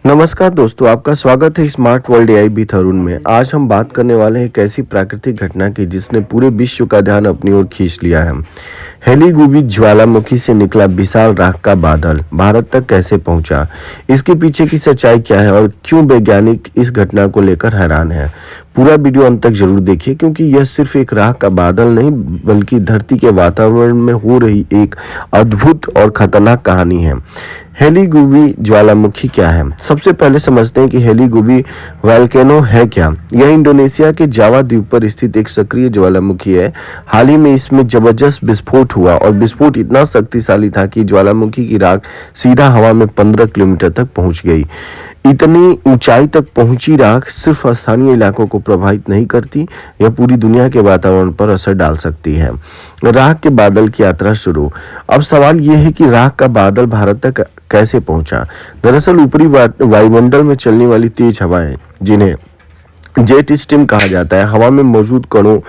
नमस्कार दोस्तों, आपका स्वागत है smart world AI with Arun में। आज हम बात करने वाले हैं एक ऐसी प्राकृतिक घटना की जिसने पूरे विश्व का ध्यान अपनी ओर खींच लिया है। हेलीगुबी ज्वालामुखी से निकला विशाल राख का बादल भारत तक कैसे पहुंचा, इसके पीछे की सच्चाई क्या है और क्यों वैज्ञानिक इस घटना को लेकर हैरान है। पूरा वीडियो अंत तक जरूर देखिए, क्योंकि यह सिर्फ एक राख का बादल नहीं बल्कि धरती के वातावरण में हो रही एक अद्भुत और खतरनाक कहानी है। हेलीगुबी ज्वालामुखी क्या है? सबसे पहले समझते हैं कि हेलीगुबी वोल्केनो है क्या। यह इंडोनेशिया के जावा द्वीप पर स्थित एक सक्रिय ज्वालामुखी है। हाल ही में इसमें जबरदस्त विस्फोट हुआ और विस्फोट इतना शक्तिशाली था कि ज्वालामुखी की राख सीधा हवा में 15 किलोमीटर तक पहुंच गई। इतनी ऊंचाई तक पहुंची राख सिर्फ स्थानीय इलाकों को प्रभावित नहीं करती, यह पूरी दुनिया के वातावरण पर असर डाल सकती है। राख के बादल की यात्रा शुरू। अब सवाल यह है कि राख का बादल भारत तक कैसे पहुंचा। दरअसल ऊपरी वायुमंडल में चलने वाली तेज हवाएं, जिन्हें जेट स्ट्रीम कहा जाता है, हवा में मौजूद कणों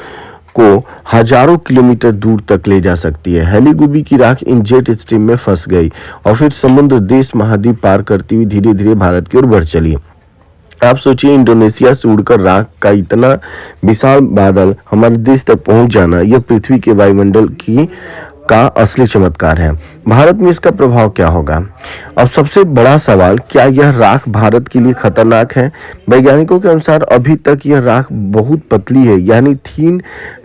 को हजारों किलोमीटर दूर तक ले जा सकती है। हेलीगुबी की राख इन जेट स्ट्रीम में फंस गई और फिर समुद्र देश महाद्वीप पार करती हुई धीरे धीरे भारत की ओर बढ़ चली। आप सोचिए, इंडोनेशिया से उड़कर राख का इतना विशाल बादल हमारे देश तक पहुंच जाना, यह पृथ्वी के वायुमंडल की का असली चमत्कार है। भारत में इसका प्रभाव क्या होगा? अब सबसे बड़ा सवाल, क्या यह राख भारत के लिए खतरनाक है? वैज्ञानिकों के अनुसार अभी तक यह राख बहुत पतली है, यानी थीन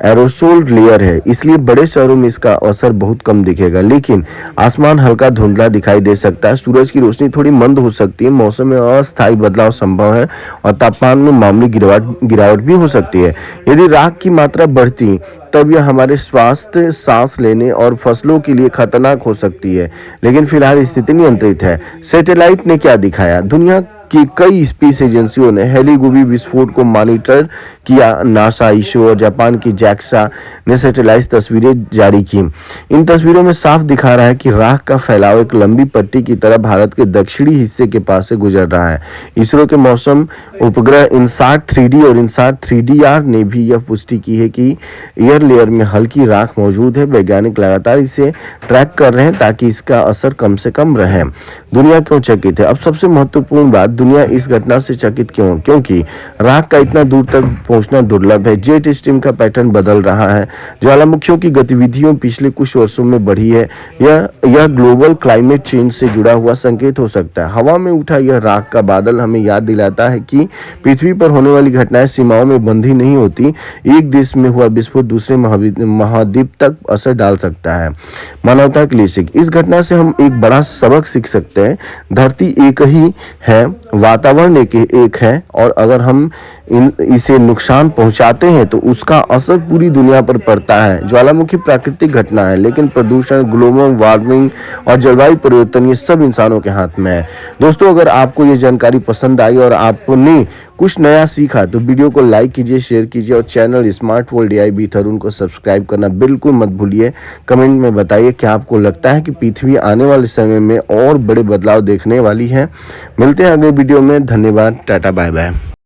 एरोसोल लेयर है, इसलिए बड़े शहरों में इसका असर बहुत कम दिखेगा। लेकिन आसमान हल्का धुंधला दिखाई दे सकता है, सूरज की रोशनी थोड़ी मंद हो सकती है, मौसम में अस्थायी बदलाव संभव है और तापमान में मामूली गिरावट भी हो सकती है। यदि राख की मात्रा बढ़ती तब यह हमारे स्वास्थ्य, सांस लेने और फसलों के लिए खतरनाक हो सकती है। लेकिन फिलहाल स्थिति नियंत्रित है। सैटेलाइट ने क्या दिखाया? दुनिया की कई स्पेस एजेंसियों ने हेलीगुबी विस्फोट को मॉनिटर किया। नासा, इसरो और जापान की जैक्सा ने सैटेलाइट तस्वीरें जारी की। इन तस्वीरों में साफ दिखा रहा है कि राख का फैलाव एक लंबी पट्टी की तरह भारत के दक्षिणी हिस्से के पास से गुजर रहा है। इसरो के मौसम उपग्रह इनसाट 3D और इनसाट 3DR ने भी यह पुष्टि की है कि एयर लेयर में हल्की राख मौजूद है। वैज्ञानिक लगातार इसे ट्रैक कर रहे हैं ताकि इसका असर कम से कम रहे। दुनिया क्यों चकित है? अब सबसे महत्वपूर्ण बात, दुनिया इस घटना से चकित क्यों? क्योंकि राख का इतना दूर तक पहुंचना दुर्लभ है। जेट स्ट्रीम का पैटर्न बदल रहा है, ज्वालामुखियों की गतिविधियों पिछले कुछ वर्षों में बढ़ी है। यह ग्लोबल क्लाइमेट चेंज से जुड़ा हुआ संकेत हो सकता है। हवा में उठा यह राख का बादल हमें याद दिलाता है कि पृथ्वी पर होने वाली घटनाएं सीमाओं में बंधी नहीं होती। एक देश में हुआ विस्फोट दूसरे महाद्वीप तक असर डाल सकता है। मानवता के लिए सीख। इस घटना से हम एक बड़ा सबक सीख सकते हैं। धरती एक ही है, वातावरण एक है, और अगर हम इसे नुकसान पहुंचाते हैं तो उसका असर पूरी दुनिया पर पड़ता है। ज्वालामुखी प्राकृतिक घटना है, लेकिन प्रदूषण, ग्लोबल वार्मिंग और जलवायु परिवर्तन, ये सब इंसानों के हाथ में है। दोस्तों, अगर आपको ये जानकारी पसंद आई और आपने कुछ नया सीखा तो वीडियो को लाइक कीजिए, शेयर कीजिए और channel smart world AI with Arun को सब्सक्राइब करना बिल्कुल मत भूलिए। कमेंट में बताइए क्या आपको लगता है कि पृथ्वी आने वाले समय में और बड़े बदलाव देखने वाली है। मिलते हैं अगले वीडियो में। धन्यवाद, टाटा, बाय बाय।